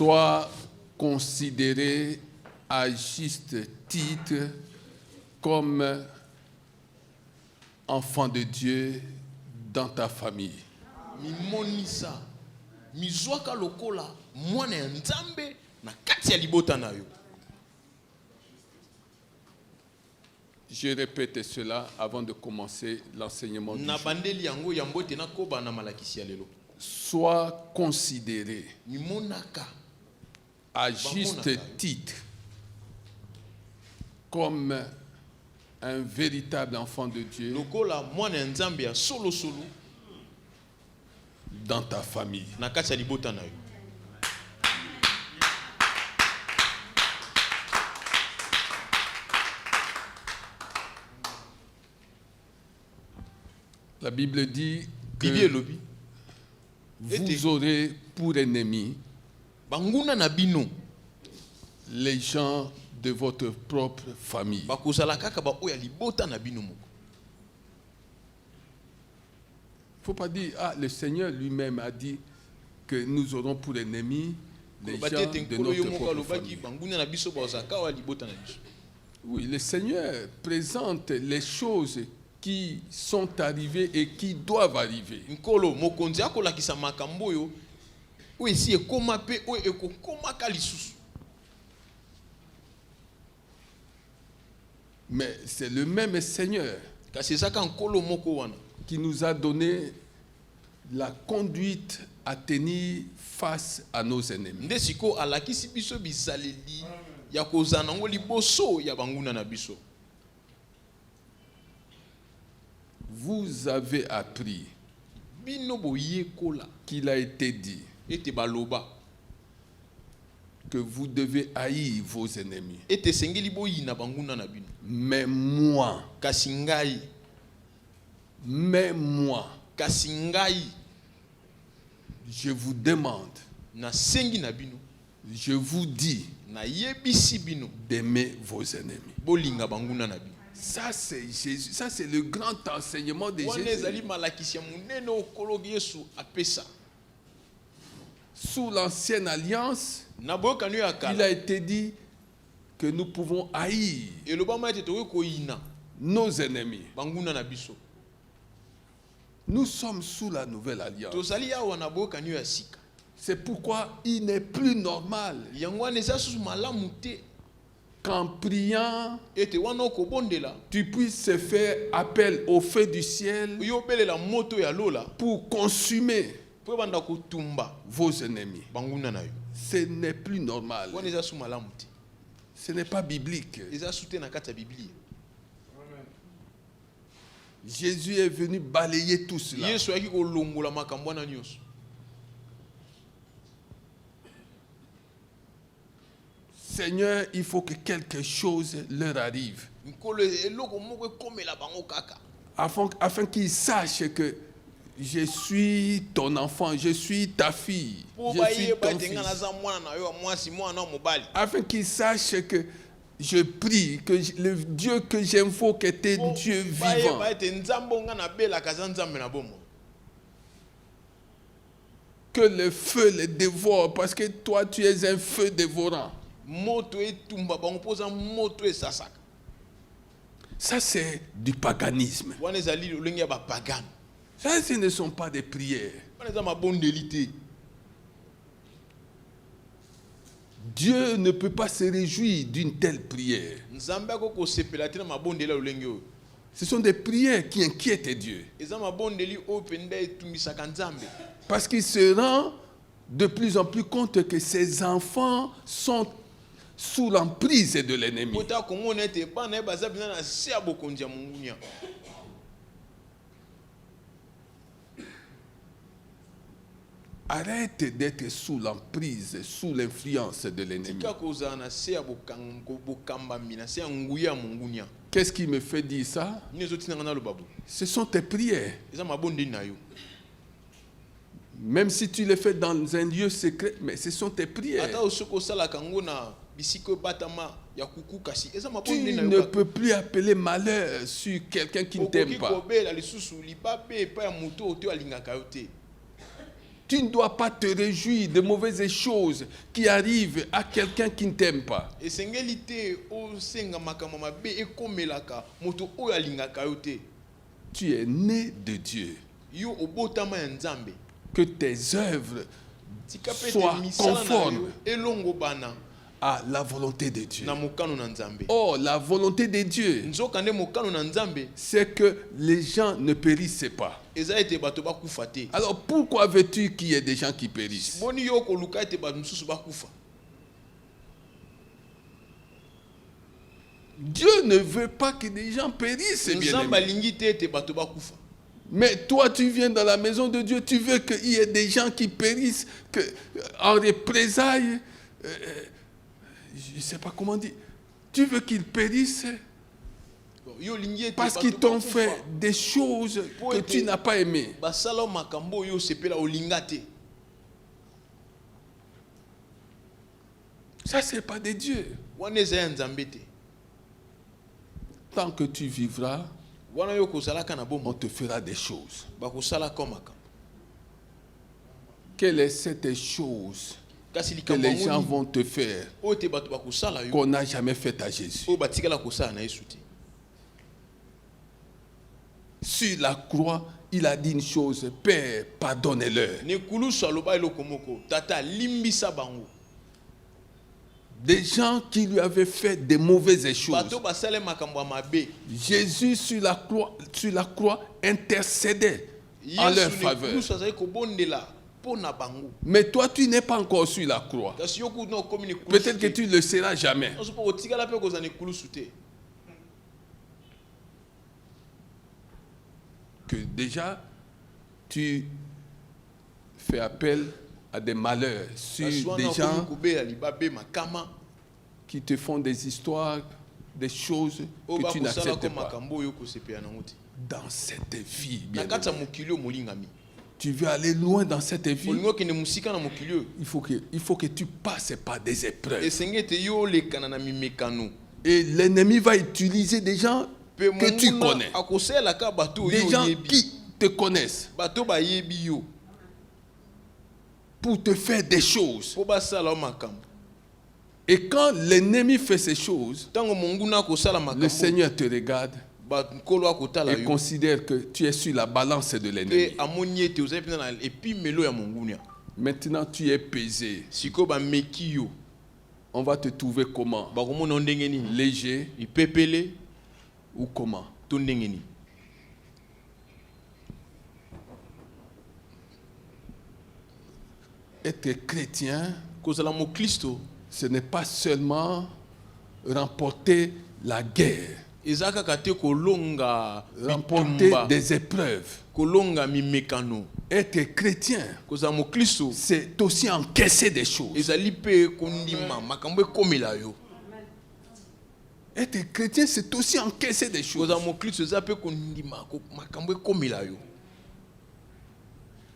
Sois considéré à juste titre comme enfant de Dieu dans ta famille. Mimonisa mizwaka lokola mwana ya nzambe na kati ya libota na yo. Je répète cela avant de commencer l'enseignement du jour. Sois considéré à juste titre comme un véritable enfant de Dieu dans ta famille. La Bible dit que vous aurez pour ennemis les gens de votre propre famille. Il ne faut pas dire, le Seigneur lui-même a dit que nous aurons pour ennemis les gens de notre propre famille. Oui, le Seigneur présente les choses qui sont arrivés et qui doivent arriver. Mais c'est le même Seigneur qui nous a donné la conduite à tenir face à nos ennemis. Vous avez appris qu'il a été dit que vous devez haïr vos ennemis. Mais moi, je vous demande, je vous dis d'aimer vos ennemis. Ça c'est Jésus, ça c'est le grand enseignement de Jésus. Sous l'ancienne alliance, il a été dit que nous pouvons haïr nos ennemis. Nous sommes sous la nouvelle alliance. C'est pourquoi il n'est plus normal qu'en priant, tu puisses faire appel au feu du ciel pour consumer vos ennemis. Ce n'est plus normal. Ce n'est pas biblique. Jésus est venu balayer tout cela. Seigneur, il faut que quelque chose leur arrive. Afin qu'ils sachent que je suis ton enfant, je suis ta fille, je suis ton fils. Afin qu'ils sachent que je prie, que le Dieu que j'invoque est un Dieu vivant. Que le feu les dévore, parce que toi tu es un feu dévorant. Ça c'est du paganisme. Ça, ce ne sont pas des prières. Dieu ne peut pas se réjouir d'une telle prière. Ce sont des prières qui inquiètent Dieu. Parce qu'il se rend de plus en plus compte que ses enfants sont sous l'emprise de l'ennemi. Arrête d'être sous l'emprise, sous l'influence de l'ennemi. Qu'est-ce qui me fait dire ça? Ce sont tes prières. Même si tu les fais dans un lieu secret, mais ce sont tes prières. Tu ne peux plus appeler malheur sur quelqu'un qui ne t'aime pas. Tu ne dois pas te réjouir de mauvaises choses qui arrivent à quelqu'un qui ne t'aime pas. Tu es né de Dieu. Que tes œuvres soient conformes à la volonté de Dieu. Or, la volonté de Dieu, c'est que les gens ne périssent pas. Alors, pourquoi veux-tu qu'il y ait des gens qui périssent? Dieu ne veut pas que des gens périssent, bien-aimés. Mais toi, tu viens dans la maison de Dieu, tu veux qu'il y ait des gens qui périssent, en représailles. Je ne sais pas comment dire. Tu veux qu'ils périssent parce qu'ils t'ont fait des choses que tu n'as pas aimées. Ça, ce n'est pas de Dieu. Tant que tu vivras, on te fera des choses. Quelle est cette chose que les gens vont te faire qu'on n'a jamais fait à Jésus? Sur la croix, il a dit une chose: Père, pardonnez-leur. Des gens qui lui avaient fait des mauvaises choses. Jésus sur la croix intercédait en leur faveur. Mais toi, tu n'es pas encore sur la croix. Peut-être que tu ne le seras jamais. Que déjà, tu fais appel à des malheurs sur des gens qui te font des histoires, des choses que tu n'acceptes pas. Dans cette vie, bien aimé, tu veux aller loin dans cette vie, il faut que tu passes par des épreuves. Et l'ennemi va utiliser des gens que tu connais, des gens qui te connaissent, pour te faire des choses. Et quand l'ennemi fait ces choses, le Seigneur te regarde et considère que tu es sur la balance de l'ennemi. Maintenant, tu es pesé. On va te trouver comment? Léger ou comment? Être chrétien, ce n'est pas seulement remporter la guerre, remporter des épreuves. Être chrétien, c'est aussi encaisser des choses. Être chrétien, c'est aussi encaisser des choses.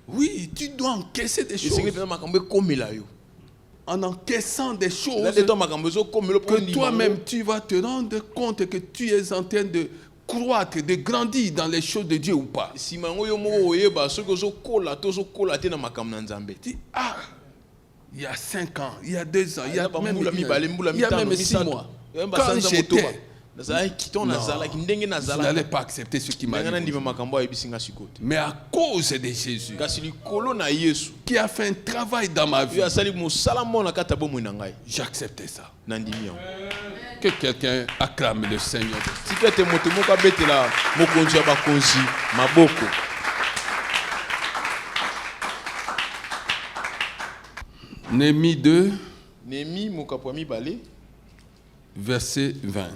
Oui, tu dois encaisser des choses. En encaissant des choses que toi-même tu vas te rendre compte que tu es en train de croître, de grandir dans les choses de Dieu ou pas. Dis, ah, il y a 5 ans, il y a 2 ans, il y a même 6 mois, quand j'étais, je n'allais pas accepter ce qui m'arrive. Mais à cause de Jésus, qui a fait un travail dans ma vie, j'ai accepté ça. Que quelqu'un acclame le Seigneur. Néhémie 2, verset 20.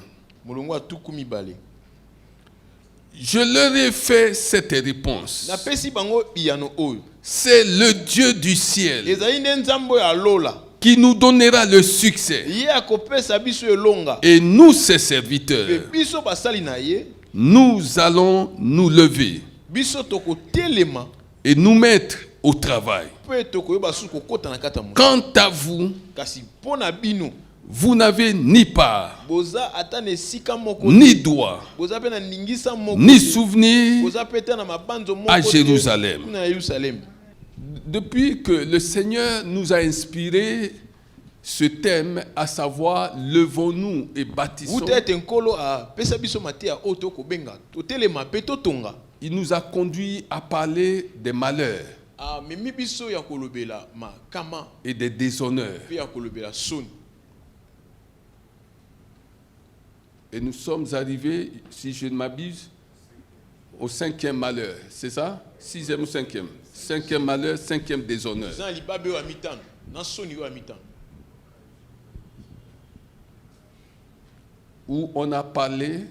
Je leur ai fait cette réponse. C'est le Dieu du ciel qui nous donnera le succès. Et nous, ses serviteurs, nous allons nous lever et nous mettre au travail. Quant à vous, vous n'avez ni part, ni droit, ni souvenir à Jérusalem. depuis que le Seigneur nous a inspiré ce thème, à savoir levons-nous et bâtissons, il nous a conduit à parler des malheurs et des déshonneurs. Et nous sommes arrivés, si je ne m'abuse, au 5e malheur. C'est ça? 6e ou 5e? 5e malheur, 5e déshonneur. Où on a parlé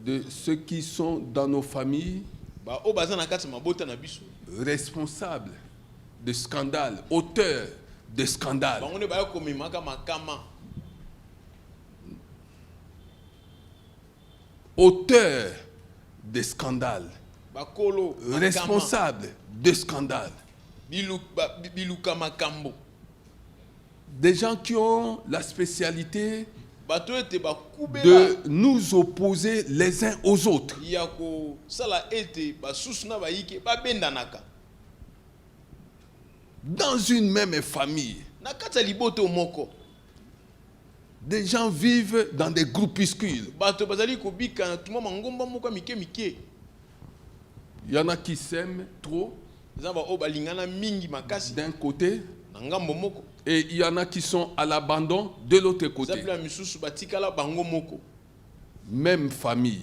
de ceux qui sont dans nos familles responsables de scandales, auteurs de scandales. Auteurs de scandales, responsables de scandales. Des gens qui ont la spécialité de nous opposer les uns aux autres. Dans une même famille, des gens vivent dans des groupuscules. Il y en a qui s'aiment trop d'un côté, et il y en a qui sont à l'abandon de l'autre côté. Même famille.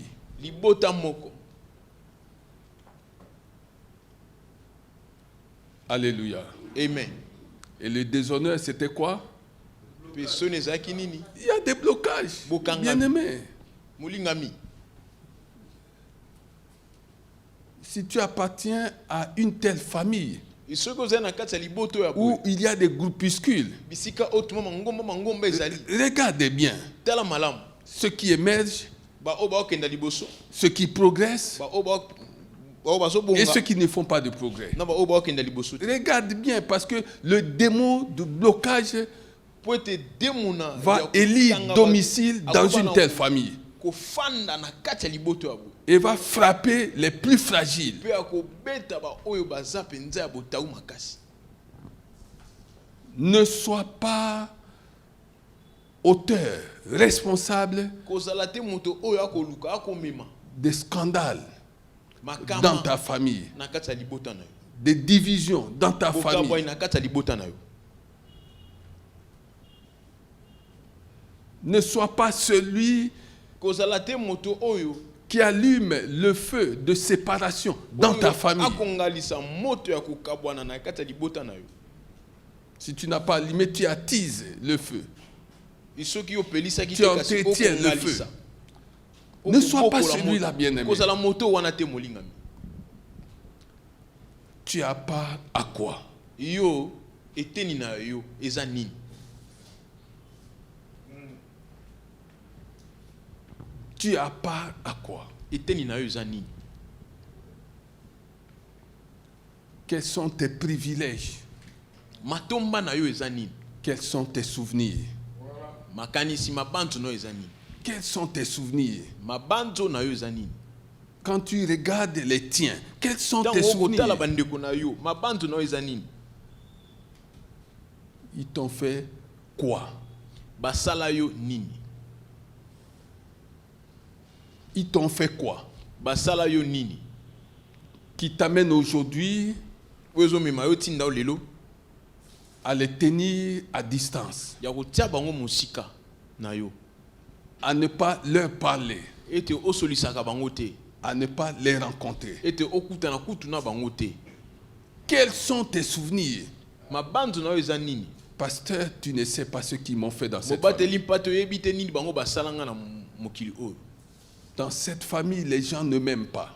Alléluia. Amen. Et le déshonneur, c'était quoi? Il y a des blocages, bien-aimés. Si tu appartiens à une telle famille où il y a des groupuscules, regardez bien ce qui émerge, ce qui progresse et ceux qui ne font pas de progrès. Regarde bien, parce que le démon de blocage va élire domicile dans une telle famille et va frapper les plus fragiles. Ne sois pas auteur, responsable des scandales dans ta famille, des divisions dans ta famille. Ne sois pas celui qui allume le feu de séparation dans ta famille. Si tu n'as pas allumé, tu attises le feu. Tu entretiens le feu. Ne sois pas celui-là, bien-aimé. Tu as part à quoi? Tu as part à quoi? Quels sont tes privilèges? Quels sont tes souvenirs? Quels sont tes souvenirs? Quand tu regardes les tiens, quels sont tes souvenirs? Ils t'ont fait quoi? Ils t'ont fait quoi? Qui t'amène aujourd'hui à les tenir à distance, à ne pas leur parler, à ne pas les rencontrer. Quels sont tes souvenirs? Pasteur, tu ne sais pas ce qu'ils m'ont fait dans cette famille. Dans cette famille, les gens ne m'aiment pas.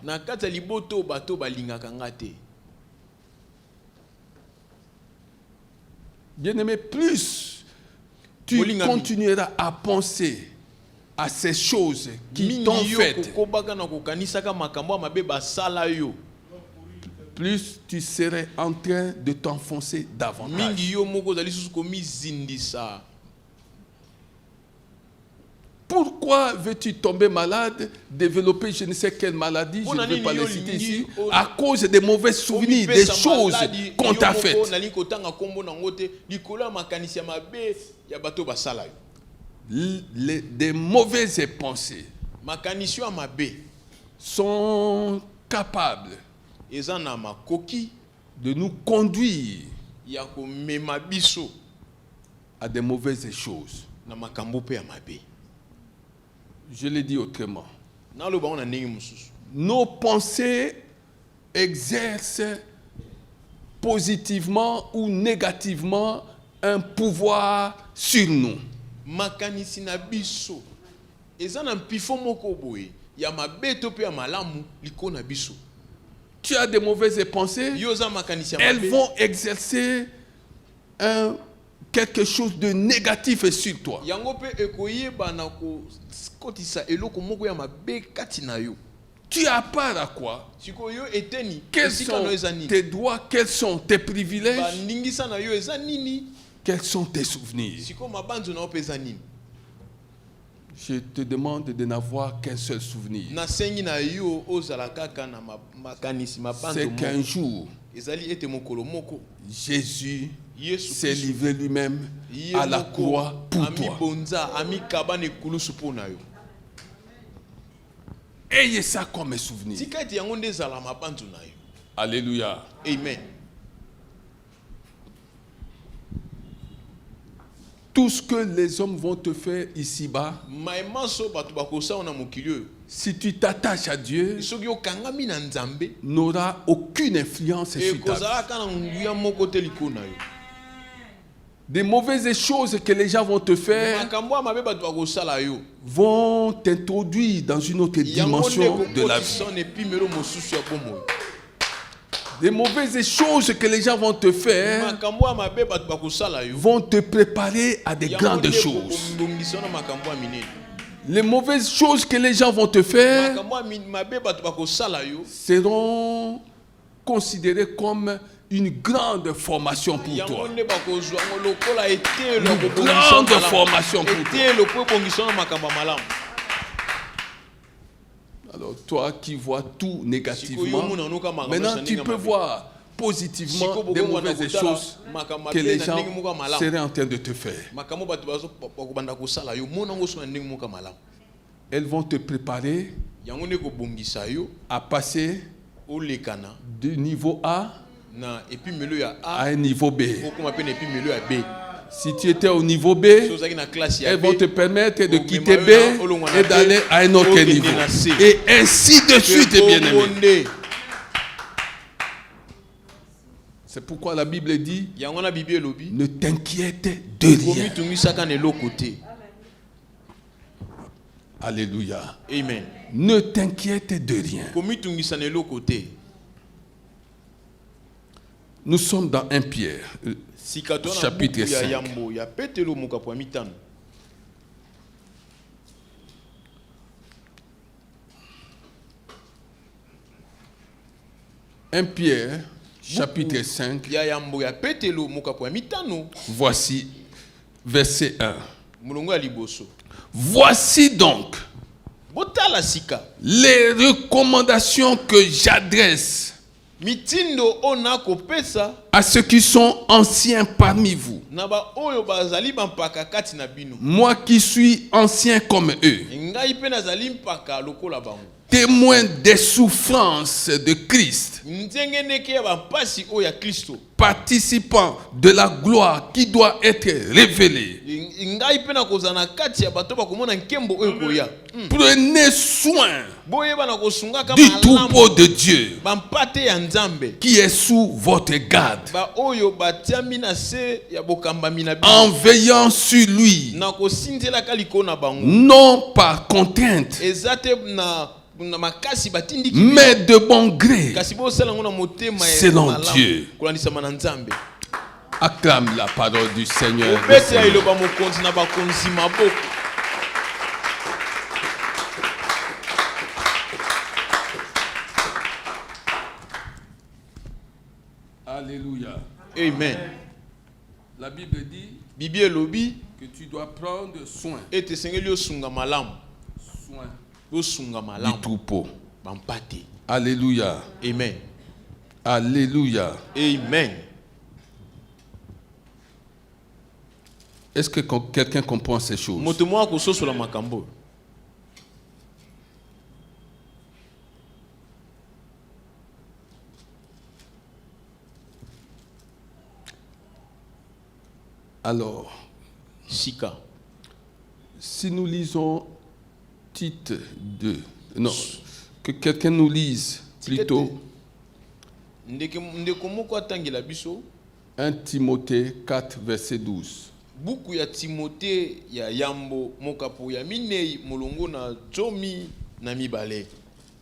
Bien-aimé, plus tu continueras à penser à ces choses qui t'ont faites, plus tu serais en train de t'enfoncer davantage. pourquoi veux-tu tomber malade, développer je ne sais quelle maladie, je ne vais pas les citer ici, à cause des mauvais souvenirs, des choses qu'on t'a faites. Des mauvaises pensées sont capables de nous conduire à des mauvaises choses. Je l'ai dit autrement. Nos pensées exercent positivement ou négativement un pouvoir sur nous. Tu as des mauvaises pensées, elles vont exercer quelque chose de négatif sur toi. Tu as peur à quoi? Quels sont tes droits? Quels sont tes privilèges? Quels sont tes souvenirs? Je te demande de n'avoir qu'un seul souvenir. C'est qu'un jour, Jésus s'est livré lui-même à la croix pour toi. Ayez ça comme un souvenir. Alléluia. Amen. Tout ce que les hommes vont te faire ici-bas, si tu t'attaches à Dieu, n'aura aucune influence sur ta vie. Des mauvaises choses que les gens vont te faire vont t'introduire dans une autre dimension de la vie. Les mauvaises choses que les gens vont te faire vont te préparer à des grandes choses. Les mauvaises choses que les gens vont te faire seront considérées comme une grande formation pour toi. Une grande formation pour toi. Alors toi qui vois tout négativement, maintenant tu peux voir positivement des mauvaises choses que les gens seraient en train de te faire. Elles vont te préparer à passer du niveau A à un niveau B. Si tu étais au niveau B, elles vont te permettre de quitter B et d'aller à un autre niveau. Et ainsi de suite, bien-aimé. C'est pourquoi la Bible dit, ne t'inquiète de rien. Alléluia. Amen. Ne t'inquiète de rien. Nous sommes dans 1 Pierre, chapitre 5. 1 Pierre, chapitre 5. Voici, verset 1. Voici donc les recommandations que j'adresse à ceux qui sont anciens parmi vous. Moi qui suis ancien comme eux, témoin des souffrances de Christ, participant de la gloire qui doit être révélée. Prenez soin du troupeau de Dieu qui est sous votre garde, en veillant sur lui, non par contrainte, mais de bon gré, selon Dieu. Acclame la parole du Seigneur. Alléluia. Amen. La Bible dit que Que tu dois prendre soin. Ete sengeli osunga malamu. Soin. Osunga malamu. Du troupeau. Bampate. Alléluia. Amen. Alléluia. Amen. Est-ce que quelqu'un comprend ces choses? Motomo ko soso la makambo. Alors, Sika. Si nous lisons Tite 2, non, que quelqu'un nous lise plutôt 1 Timothée 4, verset 12. Buku ya Timothée ya yambo mokapo ya minei molongo na zomi na mibale.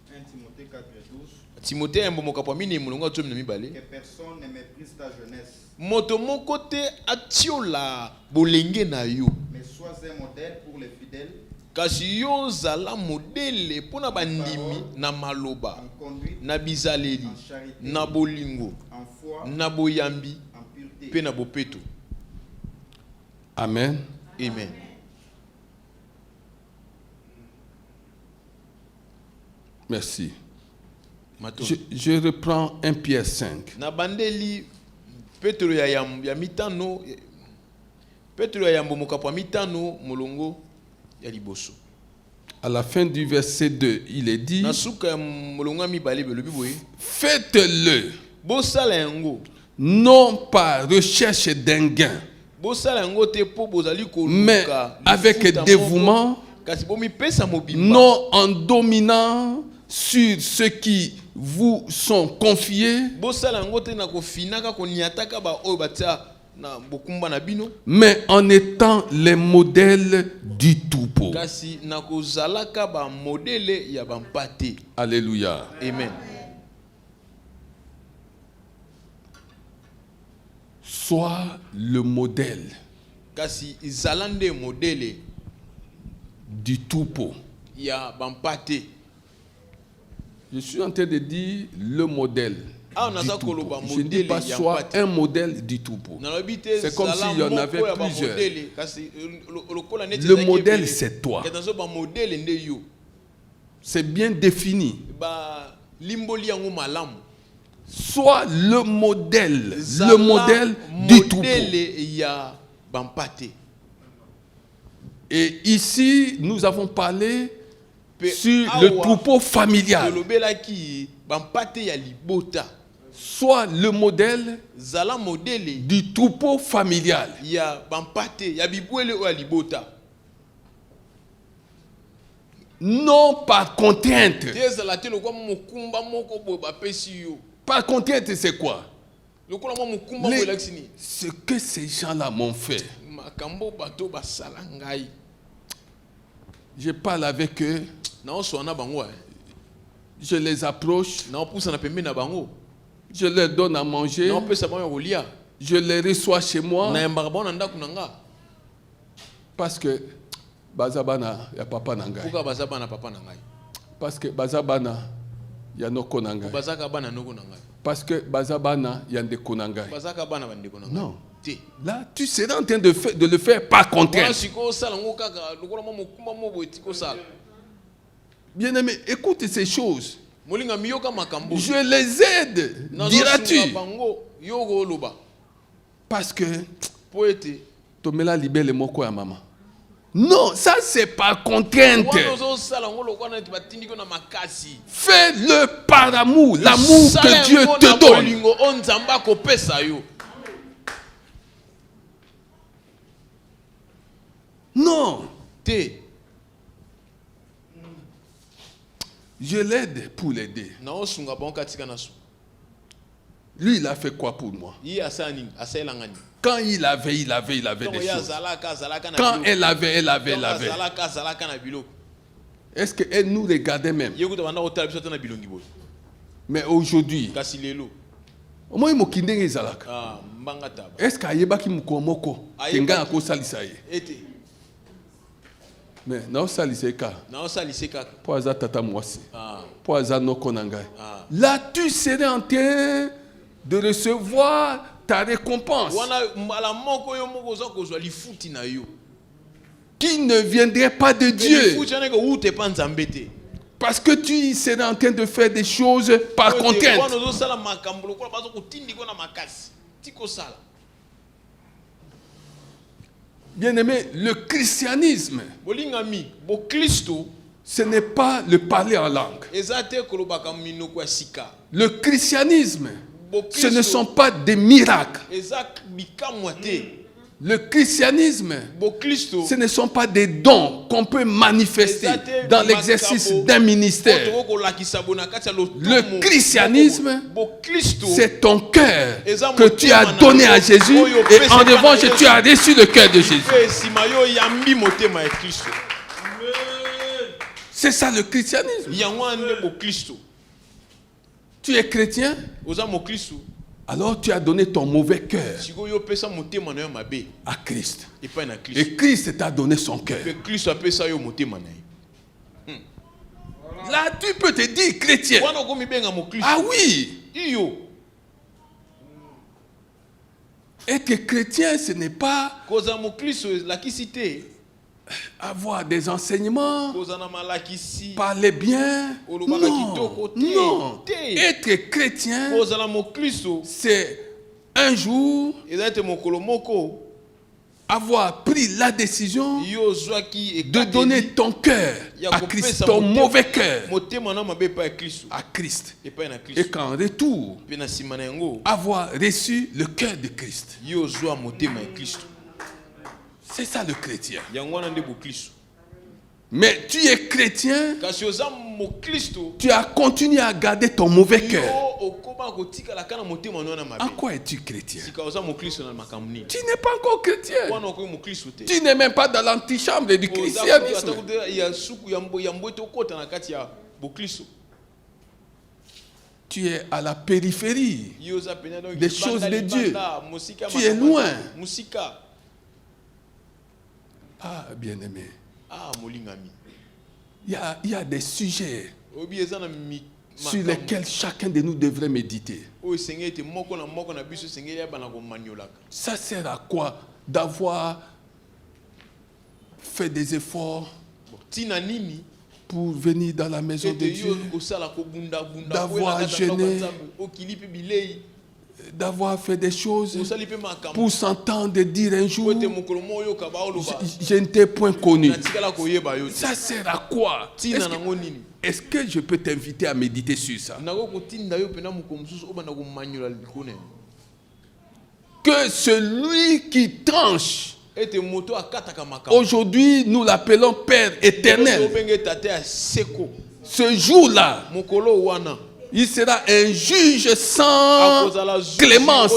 1 Timothée 4, verset 12. Timothée yambo mokapo ya minei molongo na zomi na mibale. Que personne ne méprise ta jeunesse. Moto moko te atiola bolenge na yo. Mais sois un modèle pour les fidèles. Kasi yo zala modele pona bandimi na maloba, na bizaleli, na bolingo, na boyambi, pe na bopeto. Amen. Amen. Merci. Je reprends 1 Pierre 5. Na bandeli Petro ya mitano, Petro ya yambo mokapo mitano molongo ya liboso. À la fin du verset 2, il est dit: faites-le, non par recherche d'un gain, mais avec dévouement, non en dominant sur ceux qui vous sont confiés, mais en étant les modèles du troupeau. Alléluia. Amen. Sois le modèle du troupeau. Je suis en train de dire le modèle. Je ne dis pas soit un modèle du troupeau. C'est comme s'il y en avait plusieurs. Le modèle, c'est toi. C'est bien défini. Sois le modèle du troupeau. Et ici, nous avons parlé sur le troupeau familial. Soit le modèle du troupeau familial. Non par contrainte. Par contrainte, c'est quoi? Ce que ces gens-là m'ont fait. Je parle avec eux. Je les approche. Je leur donne à manger. Je les reçois chez moi. Parce que Bazabana, il y a papa nangai. Parce que Bazabana, il y a Noko nangai. Parce que Bazabana, il y a Ndeko nangai. Non. Là, tu seras en train de le faire par contrainte. Bien-aimé, écoute ces choses. Je les aide, diras-tu. Parce que Tomela libère le moko ya maman. Non, ça c'est par contrainte. Fais-le par amour, l'amour que Dieu te donne. Non. Je l'aide pour l'aider. Lui, il a fait quoi pour moi? Quand il avait des choses. Quand elle avait. Est-ce qu'elle nous regardait même? Mais aujourd'hui, est-ce qu'ayebaki mukomoko kenga ko salisa ye? Mais non saliseka. Pour aza tata mwasi. Pour aza noko nangai. Là tu serais en train de recevoir ta récompense. qui ne viendrait pas de Dieu. Parce que tu serais en train de faire des choses par contrainte. Bien-aimé, le christianisme, ce n'est pas le parler en langue. Le christianisme, ce ne sont pas des miracles. Le christianisme, ce ne sont pas des dons qu'on peut manifester dans l'exercice d'un ministère. Le christianisme, c'est ton cœur que tu as donné à Jésus et en revanche, tu as reçu le cœur de Jésus. C'est ça le christianisme. Tu es chrétien, alors tu as donné ton mauvais cœur à Christ. Et Christ t'a donné son cœur. Là, tu peux te dire chrétien. Ah oui. Être chrétien, ce n'est pas avoir des enseignements, parler bien. Non. Être chrétien, c'est un jour avoir pris la décision de donner ton cœur à Christ, ton mauvais cœur à Christ. Et qu'en retour, avoir reçu le cœur de Christ. C'est ça le chrétien. Mais tu es chrétien, tu as continué à garder ton mauvais cœur. En quoi es-tu chrétien? Tu n'es pas encore chrétien. Tu n'es même pas dans l'antichambre du christianisme. Tu es à la périphérie des choses de Dieu. Tu es loin. Ah, bien-aimé. Il y a des sujets sur lesquels chacun de nous devrait méditer. Ça sert à quoi d'avoir fait des efforts pour venir dans la maison de Dieu, d'avoir jeûné, d'avoir fait des choses pour s'entendre dire un jour je ne t'ai point connu. Ça sert à quoi? Est-ce que je peux t'inviter à méditer sur ça? Que celui qui tranche, aujourd'hui nous l'appelons Père éternel, ce jour-là il sera un juge sans clémence,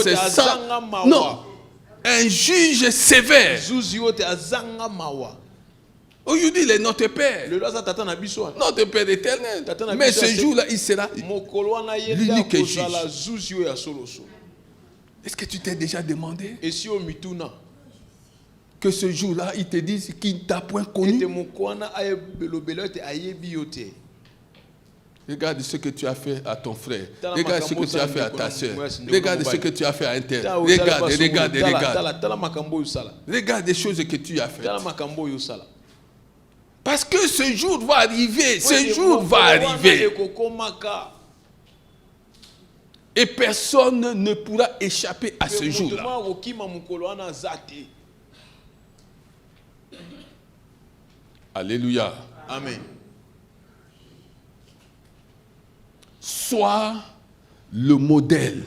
un juge sévère. Aujourd'hui, il est notre Père. Notre Père éternel. Mais ce jour-là, il sera l'unique juge. Est-ce que tu t'es déjà demandé que ce jour-là, il te dise qu'il ne t'a point connu? Regarde ce que tu as fait à ton frère. Regarde ce que tu as fait à ta soeur. Regarde ce que tu as fait à un tel. Regarde. Regarde les choses que tu as faites. Parce que ce jour va arriver. Ce jour va arriver. Et personne ne pourra échapper à ce jour-là. Alléluia. Amen. Sois le modèle.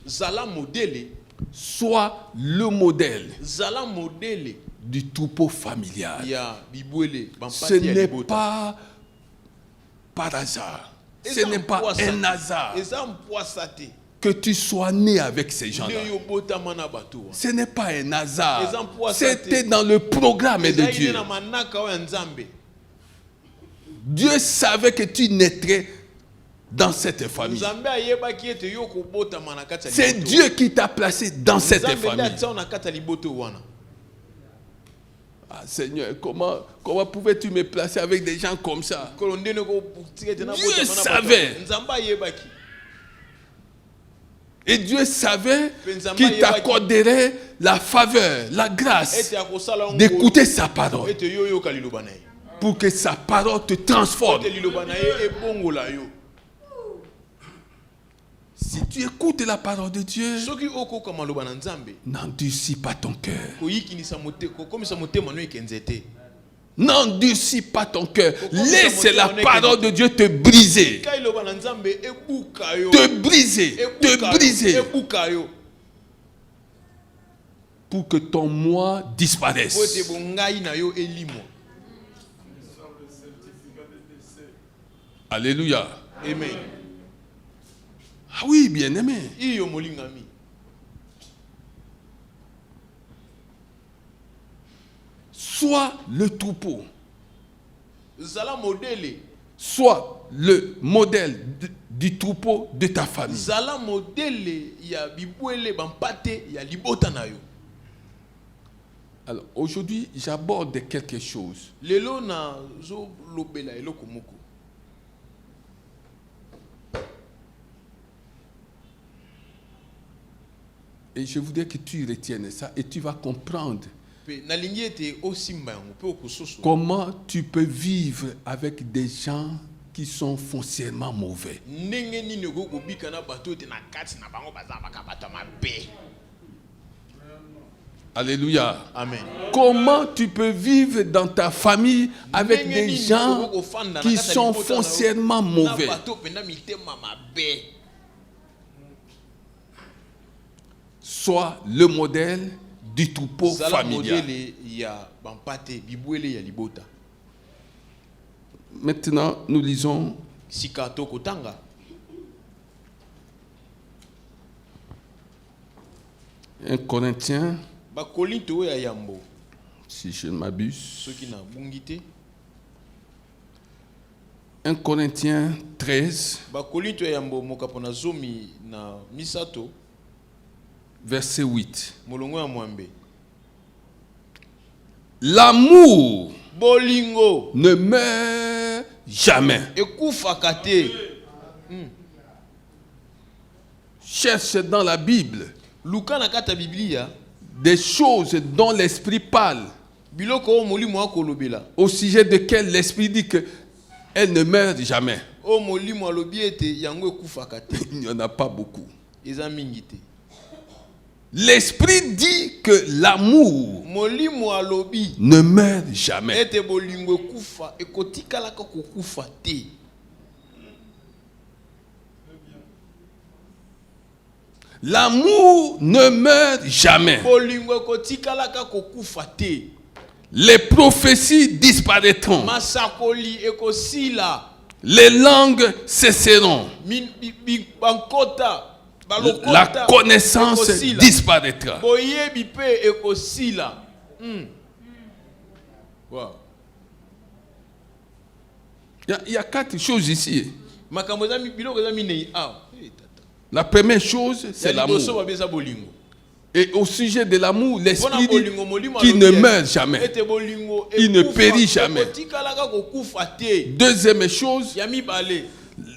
Zala modèle. Sois le modèle. Zala modèle du troupeau familial. Ce Ce n'est pas par hasard. Ce n'est pas un hasard que tu sois né avec ces gens-là. Ce n'est pas un hasard. C'était dans le programme de Dieu. Dieu savait que tu naîtrais dans cette famille. C'est Dieu qui t'a placé dans cette famille. Ah, Seigneur, comment pouvais-tu me placer avec des gens comme ça? Dieu savait. Et Dieu savait qu'il t'accorderait la faveur, la grâce d'écouter sa parole. Pour que sa parole te transforme. Si tu écoutes la parole de Dieu, n'endurcis pas ton cœur. N'endurcis pas ton cœur. Laisse la parole de Dieu te briser. Te briser. Te briser. Pour que ton moi disparaisse. Alléluia. Amen. Ah oui, bien aimé. Soit le troupeau, soit le modèle du troupeau de ta famille. Alors aujourd'hui, j'aborde quelque chose. Et je voudrais que tu retiennes ça et tu vas comprendre comment tu peux vivre avec des gens qui sont foncièrement mauvais. Alléluia. Amen. Comment tu peux vivre dans ta famille avec des gens qui sont foncièrement mauvais. Soit le modèle du troupeau familial. Maintenant, nous lisons 1 Corinthiens, si je ne m'abuse, 1 Corinthiens 13, verset 8. L'amour ne meurt jamais. Cherche dans la Bible des choses dont l'Esprit parle, au sujet desquelles l'Esprit dit qu'elles ne meurent jamais. Il n'y en a pas beaucoup. L'Esprit dit que l'amour ne meurt jamais. L'amour ne meurt jamais. Les prophéties disparaîtront. Les langues cesseront. La connaissance disparaîtra. Il y a 4 choses ici. La première chose, c'est l'amour. Et au sujet de l'amour, l'Esprit dit qu'il ne meurt jamais. Il ne périt jamais. Deuxième chose,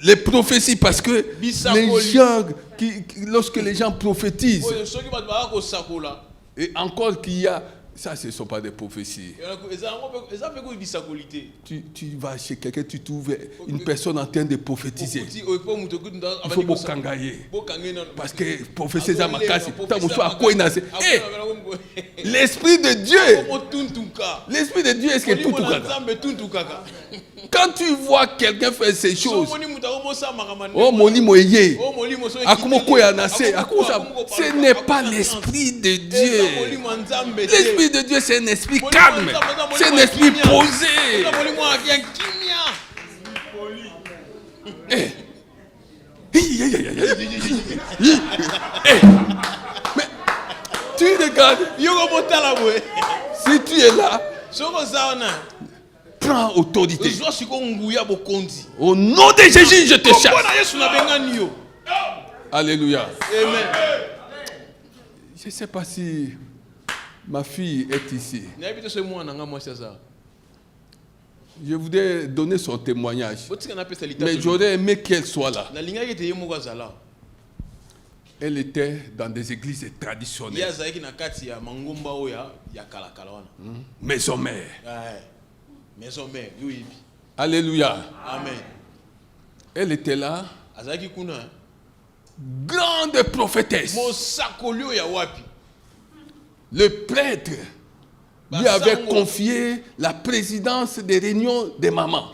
les prophéties, parce que les gens, lorsque les gens prophétisent, et encore qu'il y a, ça ce ne sont pas des prophéties. Tu vas chez quelqu'un, tu trouves une personne en train de prophétiser. Il faut bokangaye. Parce que prophétie ça makasi. L'Esprit de Dieu. L'Esprit de Dieu est-ce que tout kaka. Quand tu vois quelqu'un faire ces choses, ce n'est pas l'Esprit de Dieu. L'Esprit de Dieu, c'est un esprit calme. C'est un esprit posé. Mais tu regardes. Si tu es là, prends autorité. Au nom de Jésus, je te chasse. Alléluia. Amen. Je ne sais pas si ma fille est ici. Je voudrais donner son témoignage. Mais j'aurais aimé qu'elle soit là. Elle était dans des églises traditionnelles. Maison mère. Maison mère, oui. Alléluia. Amen. Elle était là. Grande prophétesse. Le prêtre lui avait confié la présidence des réunions des mamans.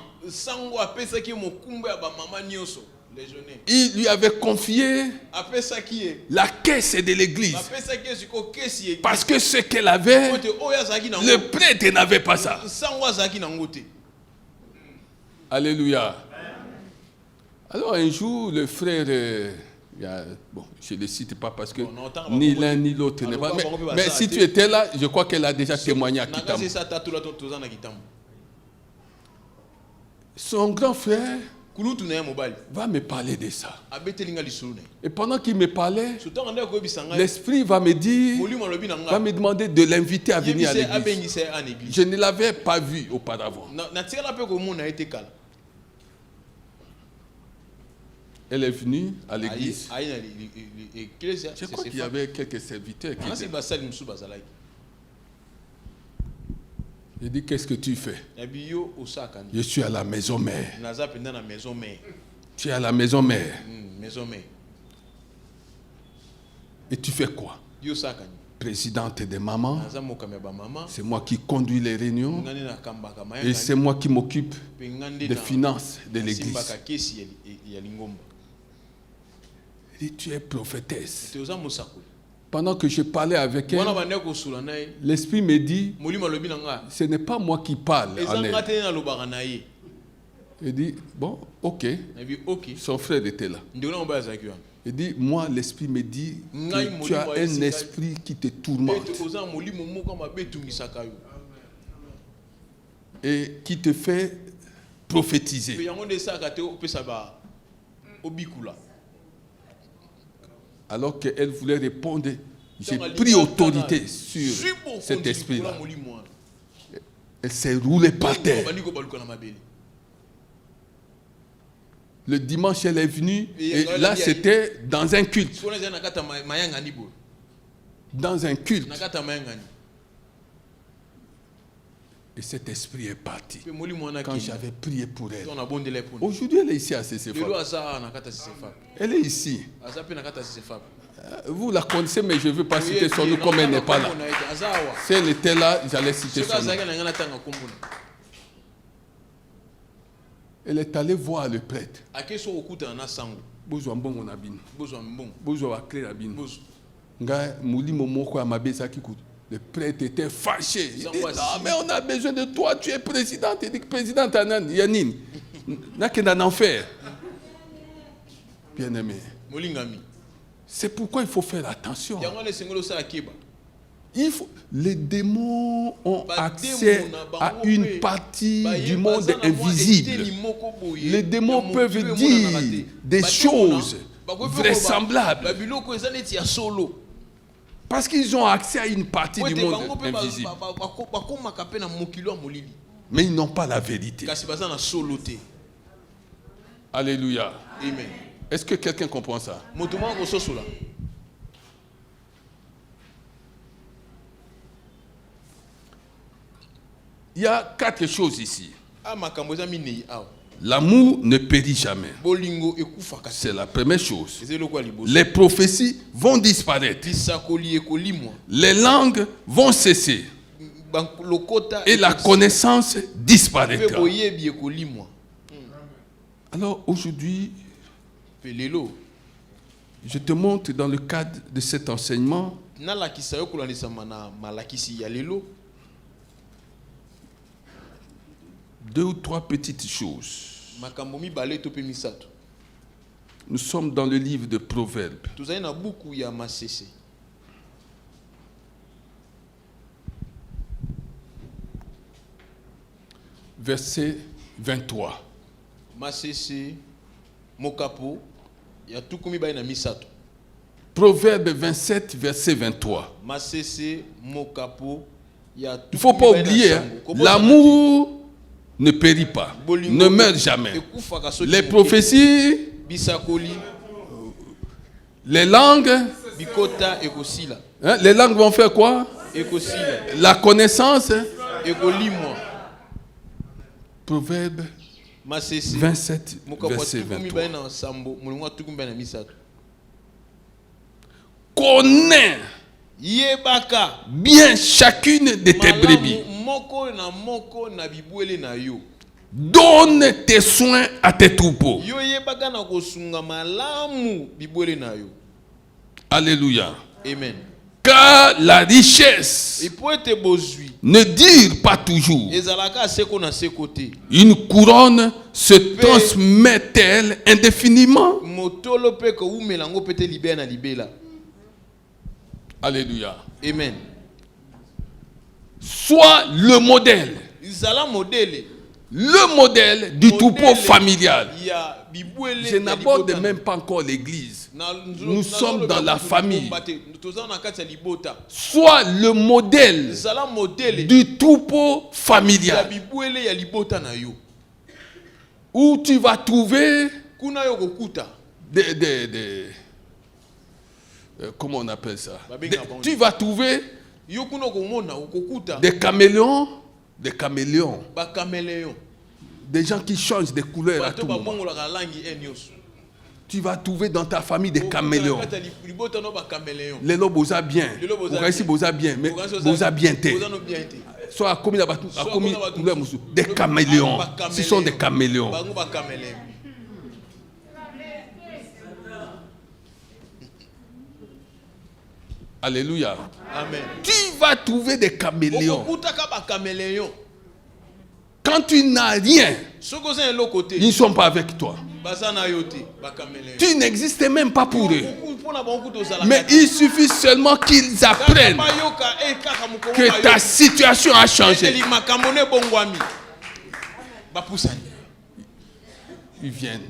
Il lui avait confié la caisse de l'église. Parce que ce qu'elle avait, le prêtre n'avait pas ça. Alléluia. Alors un jour, le frère, bon, je ne le cite pas parce que ni l'un ni l'autre n'est pas. Mais si tu étais là, je crois qu'elle a déjà témoigné à Kitam. Son grand frère va me parler de ça. Et pendant qu'il me parlait, l'esprit va me dire, va me demander de l'inviter à venir à l'église. Je ne l'avais pas vu auparavant. Elle est venue à l'église. Je crois qu'il y avait quelques serviteurs qui étaient. Il dit, qu'est-ce que tu fais? Je suis à la maison mère. Tu es à la maison mère. Et tu fais quoi? Présidente des mamans. C'est moi qui conduis les réunions. Et c'est moi qui m'occupe des finances de l'église. Il dit, tu es prophétesse. Pendant que je parlais avec elle, l'esprit me dit, ce n'est pas moi qui parle en elle. Il dit, bon, ok. Son frère était là. Il dit, moi, l'esprit me dit que tu as un esprit qui te tourmente et qui te fait prophétiser. Alors qu'elle voulait répondre, j'ai pris autorité sur cet esprit-là. Elle s'est roulée par terre. Le dimanche, elle est venue et là, c'était dans un culte. Dans un culte. Et cet esprit est parti. Quand j'avais prié pour elle. Aujourd'hui, elle est ici à CCFAP. Elle est ici. Vous la connaissez, mais je ne veux pas citer son nom comme elle n'est pas là. Si elle était là, j'allais citer son nom. Elle est allée voir le prêtre. Le prêtre était fâché. Il dit, non, mais on a besoin de toi, tu es présidente. Il dit, présidente, Yanine, n'a qu'un en enfer. Bien aimé. C'est pourquoi il faut faire attention. Les démons ont accès à une partie du monde invisible. Les démons peuvent dire des choses vraisemblables. Parce qu'ils ont accès à une partie du monde invisible. Mais ils n'ont pas la vérité. Alléluia. Amen. Est-ce que quelqu'un comprend ça? Il y a quatre choses ici. L'amour ne périt jamais. C'est la première chose. Les prophéties vont disparaître. Les langues vont cesser. Et la connaissance disparaîtra. Alors aujourd'hui, je te montre dans le cadre de cet enseignement deux ou trois petites choses. Nous sommes dans le livre de Proverbes. Verset 23. Proverbe 27, verset 23. Il ne faut pas oublier, l'amour ne périt pas, ne meurt jamais. Les prophéties, Les langues, bikota ekosila. Les langues vont faire quoi? Ekosila. La connaissance. Ekolimwa. Proverbe 27, verset 23. Connais bien chacune de tes brebis. Donne tes soins à tes troupeaux. Alléluia. Amen. Car la richesse ne dure pas toujours. Une couronne se transmet-elle indéfiniment? Alléluia. Amen. Sois le modèle. Le modèle du troupeau familial. Je n'aborde même pas encore l'église. Nous sommes dans la famille. Sois le modèle du troupeau familial. Où tu vas trouver comment on appelle ça? Tu vas trouver des caméléons. Des caméléons. Des gens qui changent de couleur à tout moment. Tu vas trouver dans ta famille des caméléons. Les lobes bosa bien. Ici bosa bien, mais bosa bien té. Soit comme des caméléons. Ce sont des caméléons. Alléluia. Amen. Tu vas trouver des caméléons. Quand tu n'as rien, ils ne sont pas avec toi. Tu n'existes même pas pour eux. Mais il suffit seulement qu'ils apprennent que ta situation a changé. Ils viennent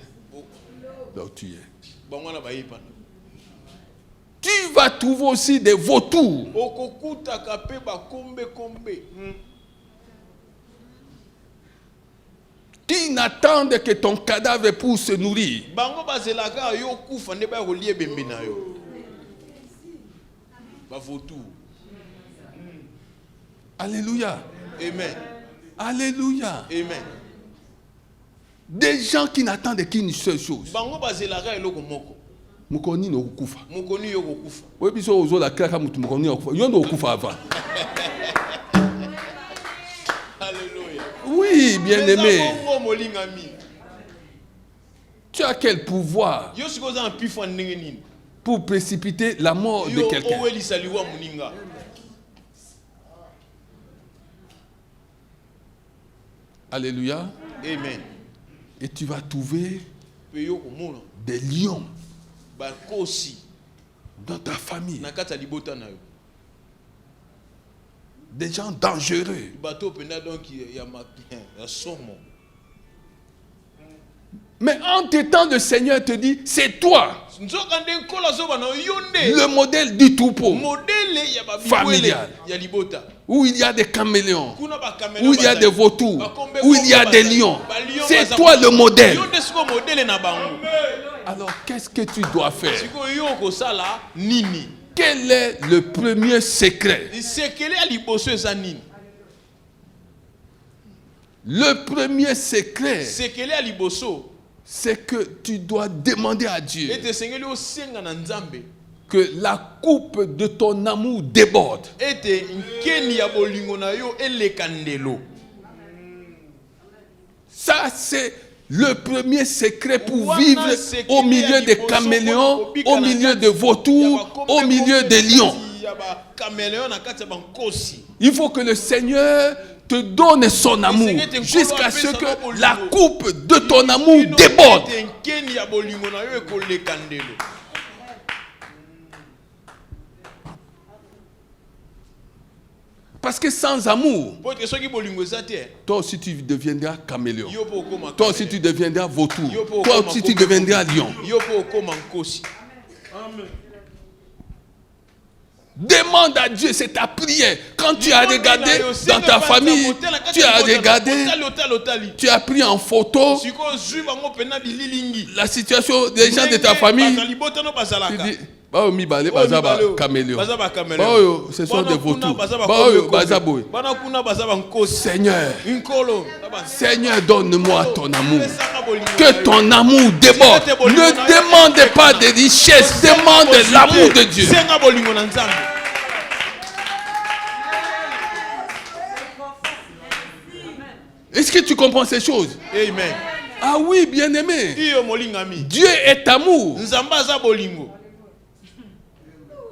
là où tu es. Tu vas trouver aussi des vautours. Qui n'attendent que ton cadavre pour se nourrir. Alléluia. Amen. Alléluia. Amen. Des gens qui n'attendent qu'une seule chose. Mukoni no kufa. Mukoni yo kufa. Oui, biso ozo la kaka mutu mukoni yo kufa. Yo no kufa avant. Alléluia. Oui, bien-aimé. Tu as quel pouvoir pour précipiter la mort de quelqu'un? Alléluia. Amen. Et tu vas trouver des lions dans ta famille. Des gens dangereux. Mais en te temps, le Seigneur te dit, c'est toi le modèle du troupeau familial, où il y a des caméléons, où il y a des vautours, où il y a des lions. C'est toi le modèle. Alors qu'est-ce que tu dois faire? Quel est le premier secret? Le premier secret, c'est que tu dois demander à Dieu que la coupe de ton amour déborde. Ça, c'est le premier secret pour vivre au milieu des caméléons, au milieu des vautours, au milieu des lions. Il faut que le Seigneur te donne son amour jusqu'à ce que la coupe de ton amour déborde. Parce que sans amour, toi aussi tu deviendras caméléon. Toi aussi tu deviendras vautour. Toi aussi tu deviendras lion. Demande à Dieu, c'est ta prière. Quand tu as regardé dans ta famille, tu as regardé, tu as pris en photo la situation des gens de ta famille. Tu dis, ce sont des vautours. Seigneur, Seigneur, donne-moi ton amour. Que ton amour déborde. Ne demande pas de richesse, demande l'amour de Dieu. Est-ce que tu comprends ces choses? Amen. Ah oui, bien-aimé. Dieu est amour.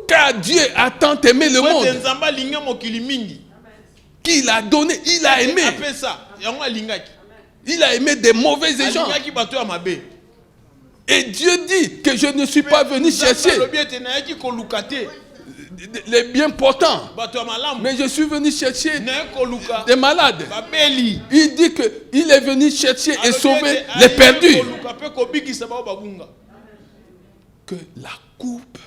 Car Dieu a tant aimé le monde qu'il a donné, il a aimé. Il a aimé des mauvais gens. Et Dieu dit que je ne suis pas venu chercher les bien portants, mais je suis venu chercher des malades. Il dit qu'il est venu chercher et sauver les perdus. Que la coupe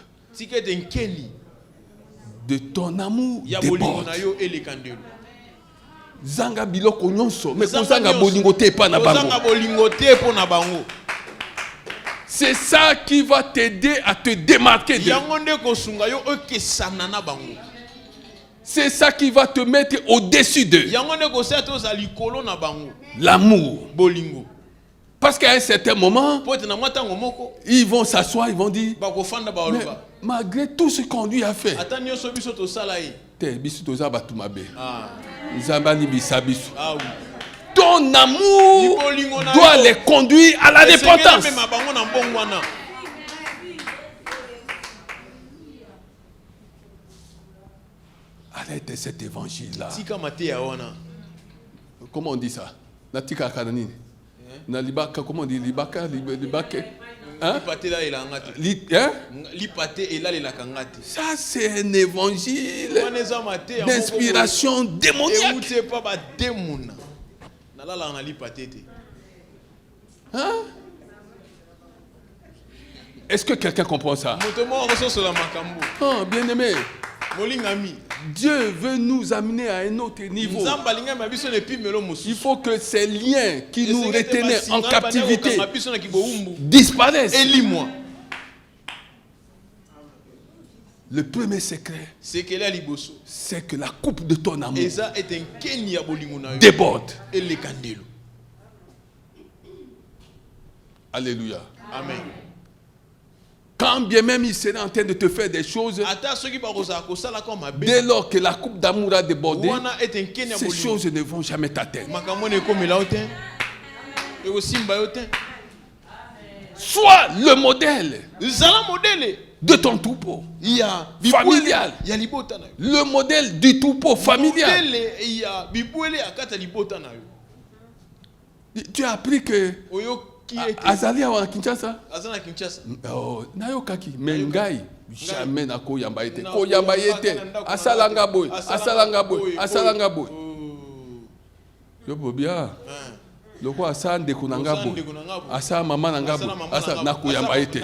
de ton amour déborde. Zanga biloko nyonso, mais kozanga bolingo te pa na bango. C'est ça qui va t'aider à te démarquer d'eux. C'est ça qui va te mettre au-dessus d'eux. L'amour. Parce qu'à un certain moment, ils vont s'asseoir, ils vont dire, mais malgré tout ce qu'on lui a fait, ton amour doit les conduire à la repentance. Arrête cet évangile-là. Comment on dit ça? Comment on dit? Ça, c'est un évangile d'inspiration démoniaque. Hein? Est-ce que quelqu'un comprend ça? Oh, bien-aimé, Dieu veut nous amener à un autre niveau. Il faut que ces liens qui nous retenaient en captivité disparaissent. Le premier secret, c'est que la coupe de ton amour déborde. Alléluia. Amen. Quand bien même il serait en train de te faire des choses, dès lors que la coupe d'amour a débordé, ces choses ne vont jamais t'atteindre. Sois le modèle de ton troupeau familial. Le modèle du troupeau familial. Tu as appris que Azali à Kinshasa. Oh, nayo kaki mengai jamais na ko yamba ete. Ko yamba ete. Asalanga boy. Yo bobia. Loko asande kunanga boy. Asa mama nanga boy. Asa na ko yamba ete.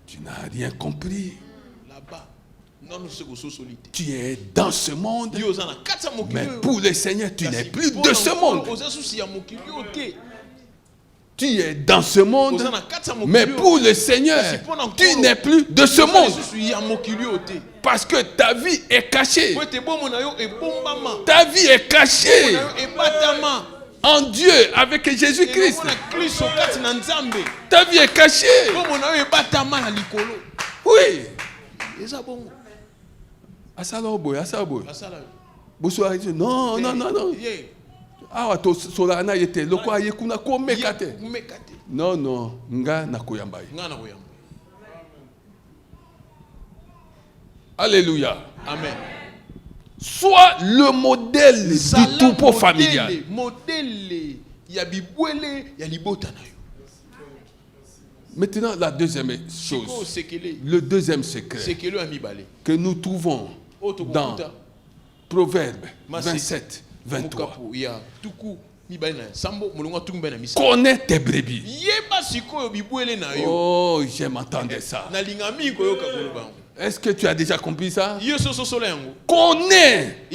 Tu n'as rien compris. Là-bas. Tu es dans ce monde. Mais pour le Seigneur, tu n'es plus de ce monde. Tu es dans ce monde, mais pour le Seigneur, tu n'es plus de ce monde. Parce que ta vie est cachée. Ta vie est cachée en Dieu avec Jésus-Christ. Ta vie est cachée. Oui. Non. Ah, to solana yete loko ayekuna ko mekate. Non, nga na koyamba. Alléluia. Amen. Sois le modèle du troupeau familial. Maintenant, la deuxième chose, le deuxième secret que nous trouvons dans Proverbes 27, 23. Connais tes brebis. Oh, j'aime entendre ça. Est-ce que tu as déjà compris ça? Connais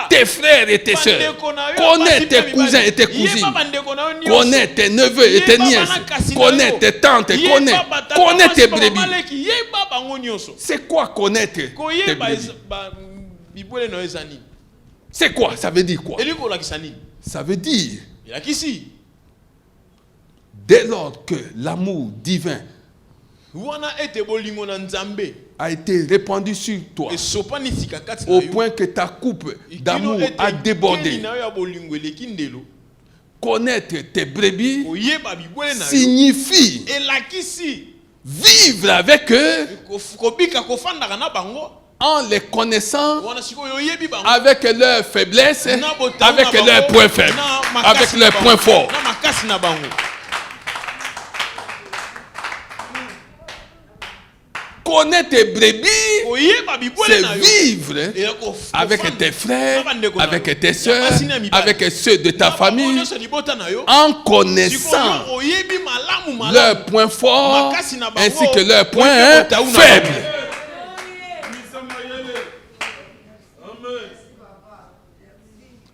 tes frères et tes soeurs. Connais tes cousins et tes cousines. Connais tes neveux et tes nièces. Connais tes tantes. Connais tes brebis. C'est quoi connaître tes brebis? C'est quoi? Ça veut dire quoi? Ça veut dire, dès lors que l'amour divin a été répandu sur toi, au point que ta coupe d'amour a débordé, connaître tes brebis signifie vivre avec eux en les connaissant avec leurs faiblesses, avec leurs points faibles, avec leurs points forts. Connaître tes brebis, c'est vivre avec tes frères, avec tes soeurs, avec ceux de ta famille, en connaissant leurs points forts ainsi que leurs points faibles.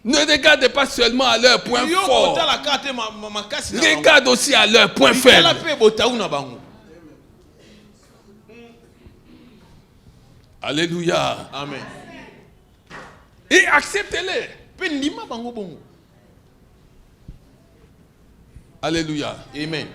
Ne regarde pas seulement à leurs points forts, regarde aussi à leurs points faibles. Alléluia. Amen. Et acceptez-les. Alléluia. Amen.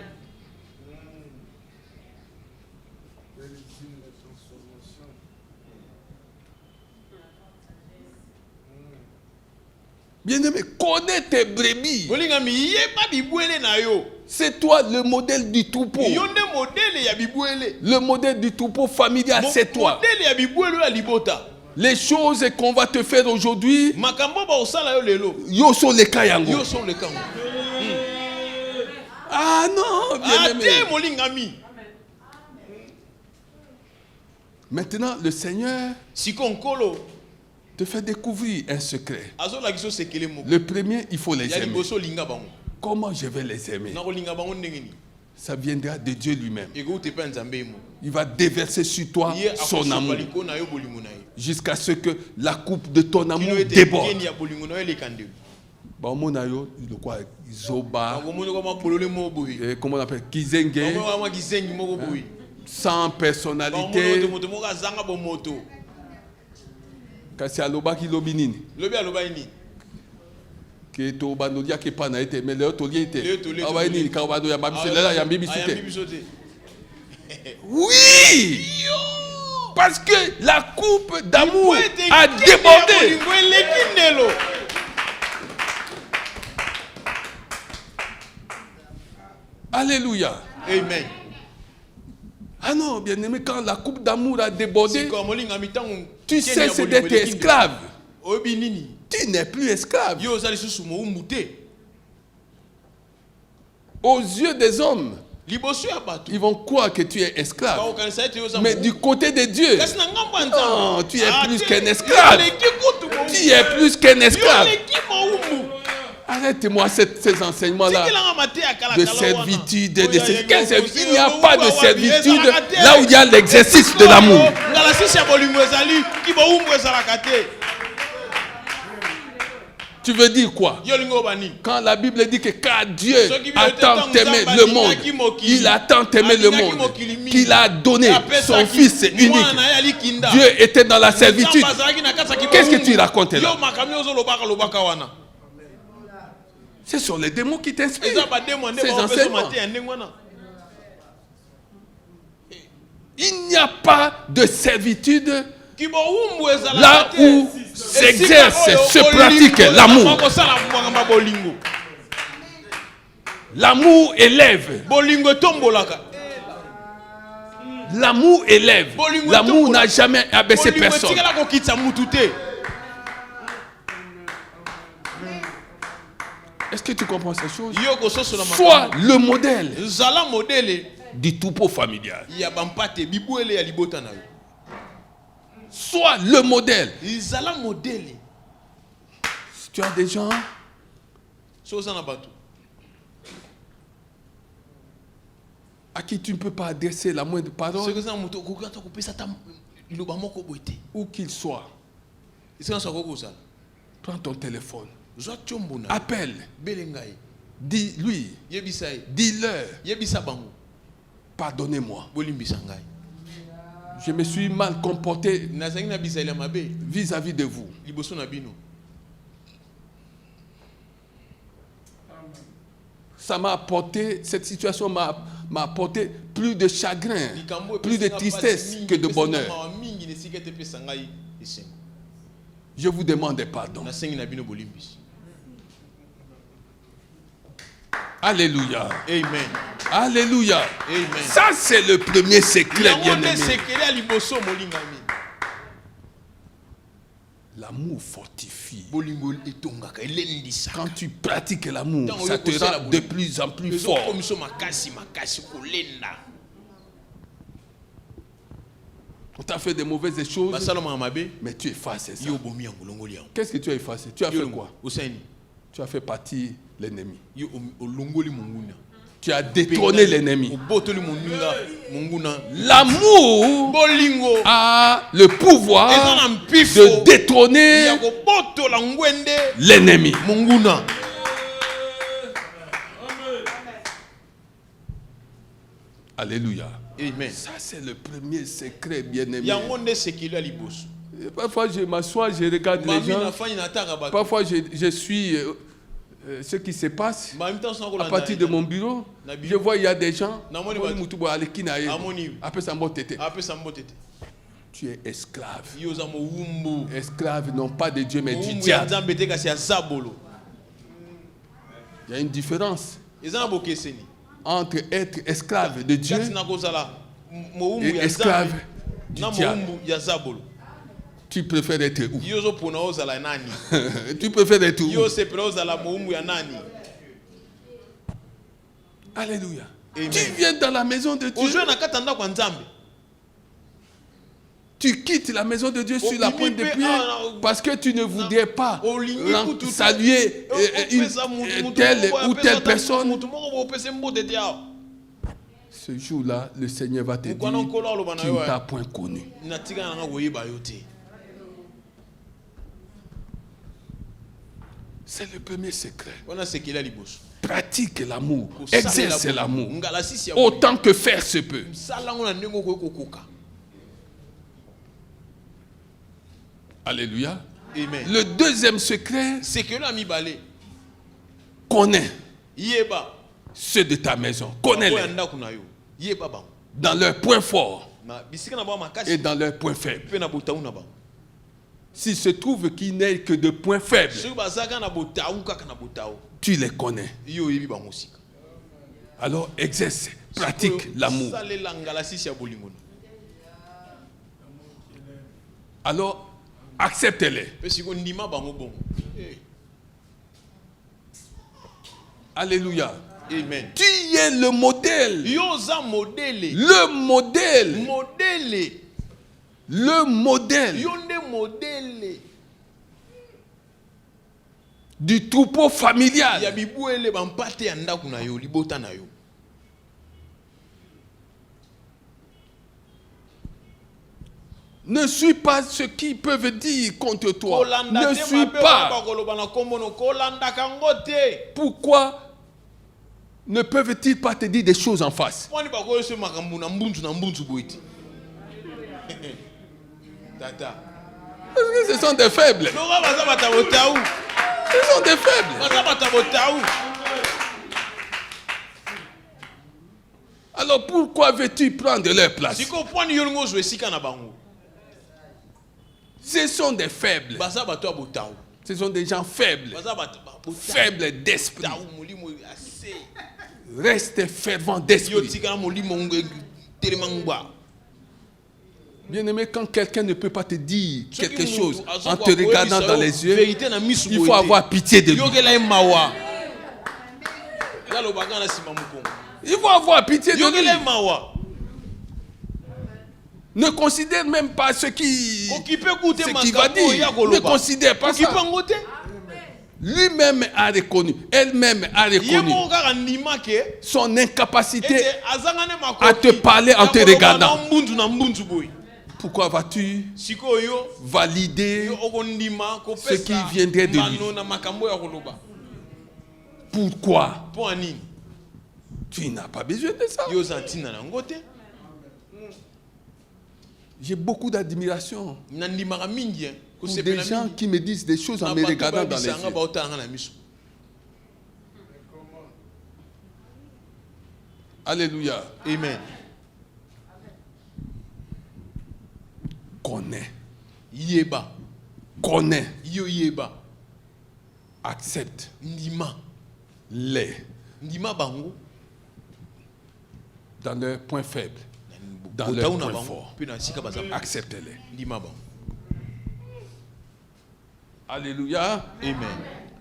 Bien-aimé, connais tes brebis. C'est toi le modèle du troupeau. Le modèle du troupeau familial, c'est toi. Les choses qu'on va te faire aujourd'hui, yo sont les kayango. Ah non, bien-aimé. Maintenant, le Seigneur te fait découvrir un secret. Le premier, il faut les aimer. Comment je vais les aimer? Ça viendra de Dieu lui-même. Il va déverser sur toi son amour jusqu'à ce que la coupe de ton amour déborde. Comment on appelle? Kizenge, sans personnalité. Kasi aloba ki lobi nini? Lobi aloba nini? Que to bandolia ke pana ete mais le to liete. Awa nini ka bando ya babiso là ya bibi soute. Oui! Parce que la coupe d'amour a débordé. Alléluia. Amen. Ah non, bien aimé, quand la coupe d'amour a débordé, tu cesses d'être esclave. Tu n'es plus esclave. Aux yeux des hommes, ils vont croire que tu es esclave. Mais du côté de Dieu, non, tu es plus qu'un esclave. Tu es plus qu'un esclave. Arrête-moi ces enseignements-là de servitude. Il n'y a pas de servitude là où il y a l'exercice de l'amour. Tu veux dire quoi? Quand la Bible dit que car Dieu a tant aimé le monde, il a tant aimé le monde qu'il a donné son Fils unique. Dieu était dans la servitude. Qu'est-ce que tu racontes là? Ce sont les démons qui t'inspirent ces enseignements. Il n'y a pas de servitude là où s'exerce, se pratique l'amour. L'amour élève. L'amour élève. L'amour n'a jamais abaissé personne. Est-ce que tu comprends ces choses? Sois le modèle du troupeau familial. Sois le modèle. Si tu as des gens à qui tu ne peux pas adresser la moindre parole, Où qu'il soit, prends ton téléphone. Appelle. Dis-lui. Dis-leur. Pardonnez-moi. Je me suis mal comporté vis-à-vis de vous. Ça m'a apporté, cette situation m'a apporté plus de chagrin, plus de tristesse que de bonheur. Je vous demande pardon. Alléluia. Amen. Alléluia. Amen. Ça, c'est le premier secret, bien-aimé. L'amour fortifie. Quand tu pratiques l'amour, ça te rend de plus en plus fort. On t'a fait de mauvaises choses, mais tu effaces ça. Qu'est-ce que tu as effacé? Tu as fait quoi? Tu as fait partie l'ennemi. Tu as détrôné l'ennemi. L'amour a le pouvoir de détrôner l'ennemi. Alléluia. Amen. Ça, c'est le premier secret, bien-aimé. Parfois, je m'assois, je regarde les gens. Parfois, je suis ce qui se passe à partir de mon bureau. Je vois, il y a des gens. Tu es esclave. Esclaves non pas de Dieu, mais du diable. Il y a une différence entre être esclave de Dieu et esclave du diable. Tu préfères être où? Tu préfères être où? Alléluia. Amen. Tu viens dans la maison de Dieu. Tu quittes la maison de Dieu sur la pointe de pied parce que tu ne voudrais pas saluer telle ou telle personne. Ce jour-là, le Seigneur va te dire, tu ne t'as point connu. C'est le premier secret. Pratique l'amour, exerce l'amour, autant que faire se peut. Alléluia. Amen. Le deuxième secret, connais ceux de ta maison. Connais-les dans leurs points forts et dans leurs points faibles. S'il se trouve qu'il n'est que de points faibles, tu les connais. Alors exerce, pratique l'amour. Alors accepte-les. Alléluia. Amen. Tu es le modèle. Le modèle. Le modèle du troupeau familial. Ne suis pas ce qu'ils peuvent dire contre toi. Ne suis pas. Pourquoi ne peuvent-ils pas te dire des choses en face? Parce que ce sont des faibles. Ce sont des faibles. Alors pourquoi veux-tu prendre leur place? Ce sont des faibles. Ce sont des gens faibles. Faibles d'esprit. Reste fervent d'esprit. Bien-aimé, quand quelqu'un ne peut pas te dire quelque chose en te regardant dans les yeux, il faut avoir pitié de lui. Il faut avoir pitié de lui. Ne considère même pas ce qu'il va dire. Ne considère pas ça. Lui-même a reconnu, elle-même a reconnu son incapacité à te parler en te regardant. Pourquoi vas-tu valider ce qui viendrait de lui? Pourquoi? Tu n'as pas besoin de ça. J'ai beaucoup d'admiration pour des gens qui me disent des choses en me regardant dans les yeux. Alléluia. Amen. Connais. Yeba. Connais. Yo yeba. Accepte. Ndima. Les. Ndima bango. Dans leurs points faibles. Dans leurs points forts. Acceptez-les. Ndima bango. Alléluia. Amen.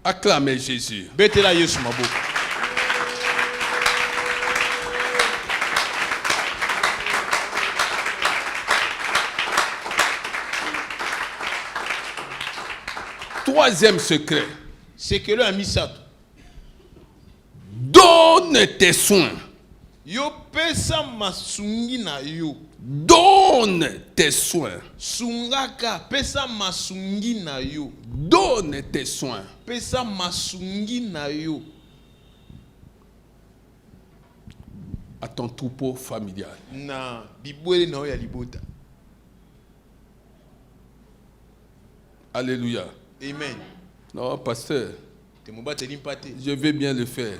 Acclamez Jésus. Betela Yesu mabo. Troisième secret. C'est que le amisato. Donne tes soins. Yo pesa masungi na yo. Donne tes soins. Sungaka pesa masungi na yo. Donne tes soins. Pesa masungi na yo. À ton troupeau familial. Na bibwele na ya libota. Alléluia. Amen. Non, pasteur. Je vais bien le faire.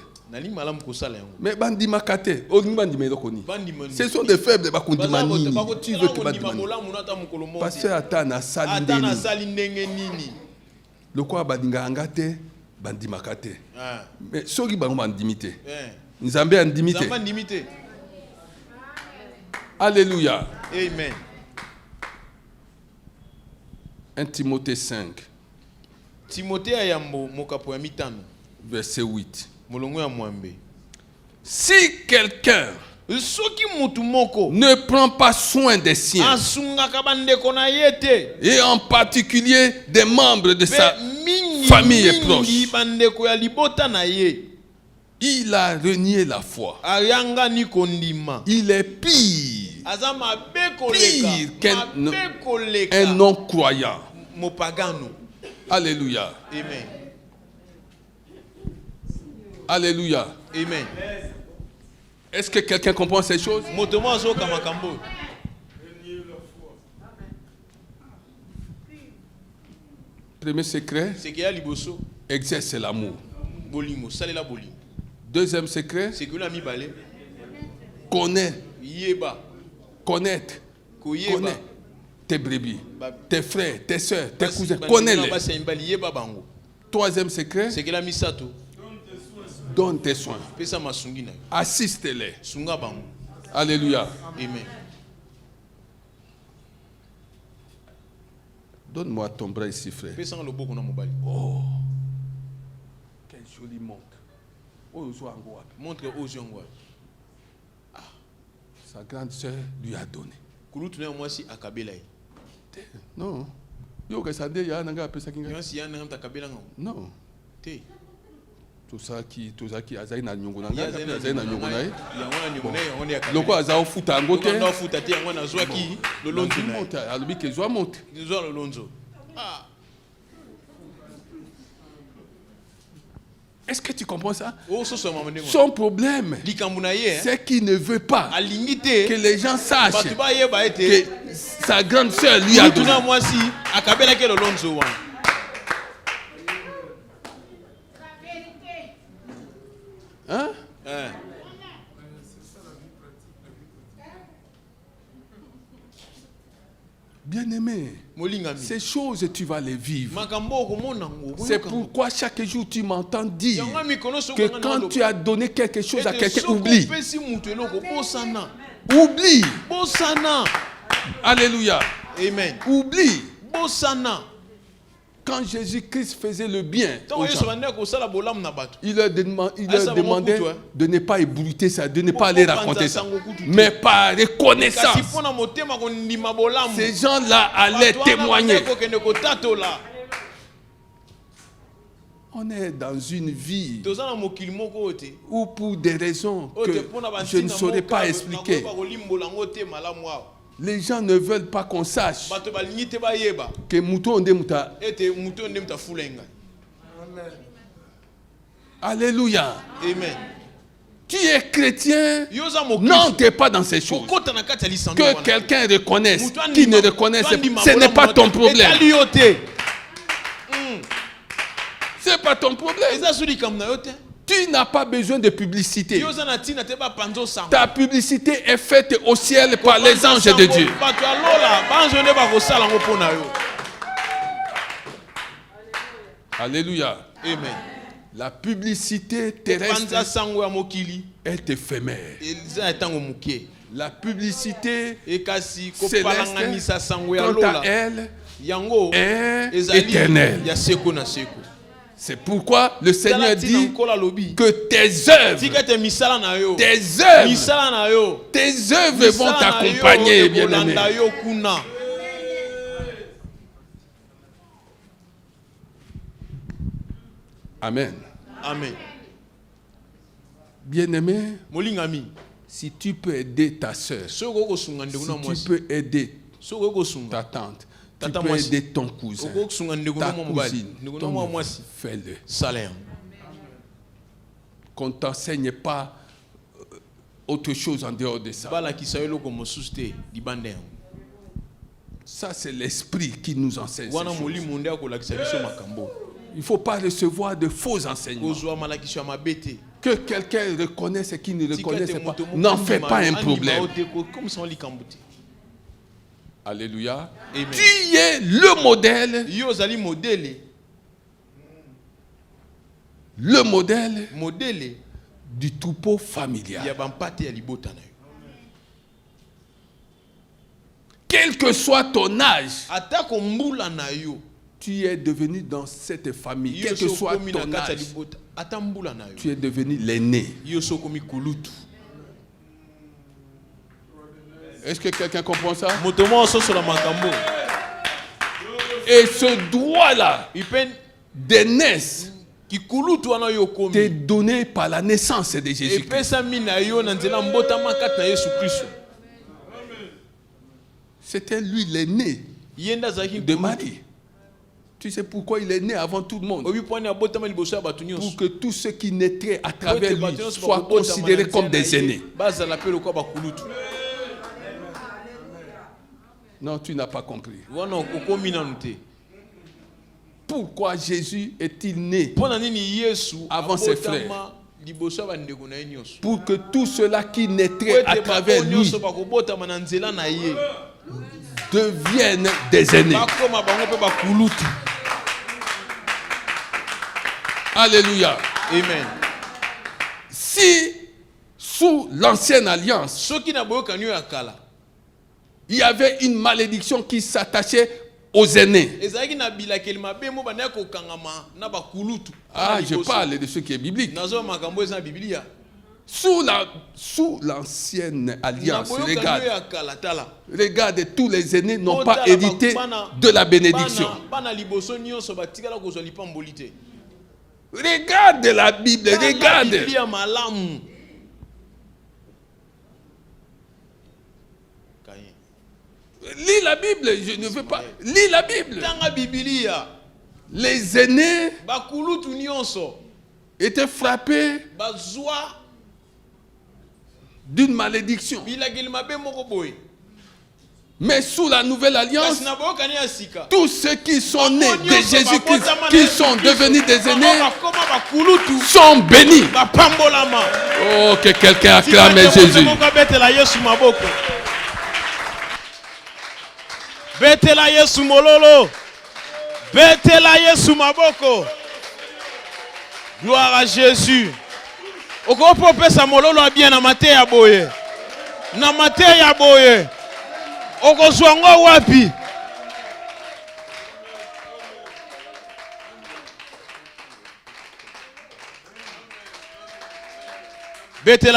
Mais bandi makate, ce sont des faibles bakundimani. Tu veux que bandimani. Pasteur atana salindeni. Le quoi bandinga angate bandi makate. Mais soki bango bandimité. Nzambe andimité. Alléluia. Amen. 1 Timothée 5. Timothée ayambo mokapo ya mitano. Verset 8. Molongo ya mwambe. Si quelqu'un ne ne prend pas soin des siens, et en particulier des membres de sa famille et proche, il a renié la foi. Il est pire qu'un non-croyant. Alléluia. Amen. Alléluia. Amen. Est-ce que quelqu'un comprend ces choses? Premier secret, exerce l'amour. Deuxième secret, connaître tes brebis, tes frères, tes soeurs, tes cousins, connais-les. Troisième secret, donne tes soins. Assiste-les. Alléluia. Amen. Donne-moi ton bras ici, frère. Oh, quelle jolie montre. Montre aux gens. Sa grande soeur lui a donné. Non. Non. Tozaki azai na nyongo na ngai azai na nyongo na ye loko azao futa ngo te alobi ke zwa monte. Est-ce que tu comprends ça? Son problème, c'est qu'il ne veut pas que les gens sachent que sa grande sœur lui a donné. Hein? Bien-aimé, ces choses tu vas les vivre. C'est pourquoi chaque jour tu m'entends dire que quand tu as donné quelque chose à quelqu'un, oublie. Oublie. Alléluia. Amen. Oublie. Quand Jésus-Christ faisait le bien aux gens, il leur demandait de ne pas ébruiter ça, de ne pas aller raconter ça, mais par reconnaissance. Ces gens-là allaient témoigner. On est dans une vie où pour des raisons que je ne saurais pas expliquer, Les gens ne veulent pas qu'on sache que Mouton Ndemuta. Alléluia. Amen. Tu es chrétien, n'entre pas dans ces choses. Que quelqu'un reconnaisse, qui ne reconnaisse, ce n'est pas ton problème. C'est pas ton problème. Tu n'as pas besoin de publicité. Ta publicité est faite au ciel par les anges de Dieu. Alléluia. Amen. La publicité terrestre est éphémère. La publicité céleste, quant à elle, est éternelle. C'est pourquoi le Seigneur dit que tes œuvres vont t'accompagner, bien-aimé. Amen. Amen. Bien-aimé, si tu peux aider ta soeur, si tu peux aider ta tante, tu peux aider ton cousin, ta cousine, ton neveu, fais-le. Qu'on ne t'enseigne pas autre chose en dehors de ça. Ça, c'est l'esprit qui nous enseigne ces choses. Il ne faut pas recevoir de faux enseignements. Que quelqu'un reconnaisse et qui ne reconnaisse pas, n'en fait pas un problème. Alléluia. Amen. Tu es le modèle. Le modèle du troupeau familial. Quel que soit ton âge, tu es devenu dans cette famille. Quel que soit ton âge, tu es devenu l'aîné. Est-ce que quelqu'un comprend ça? Et ce droit-là d'aînesse t'est donné par la naissance de Jésus-Christ. C'était lui l'aîné de Marie. Tu sais pourquoi il est né avant tout le monde? Pour que tous ceux qui naîtraient à travers lui soient considérés comme des aînés. Non, tu n'as pas compris. Pourquoi Jésus est-il né avant ses frères? Pour que tous ceux-là qui naîtraient à travers lui deviennent des aînés. Alléluia. Amen. Si sous l'ancienne alliance, il y avait une malédiction qui s'attachait aux aînés. Ah, je parle de ce qui est biblique. Sous l'ancienne alliance, regarde, tous les aînés n'ont pas hérité de la bénédiction. Regarde la Bible, regarde. Lis la Bible, je ne veux pas. Lis la Bible. Les aînés étaient frappés d'une malédiction. Mais sous la nouvelle alliance, tous ceux qui sont nés de Jésus-Christ, qui sont devenus des aînés, sont bénis. Oh, que quelqu'un acclame Jésus. Betela Yesu mololo. Betela Yesu maboko. Gloire à Jésus. Oko popesa mololo bien na mate ya boye. Na mate ya boye. Oko zwango wapi? Betela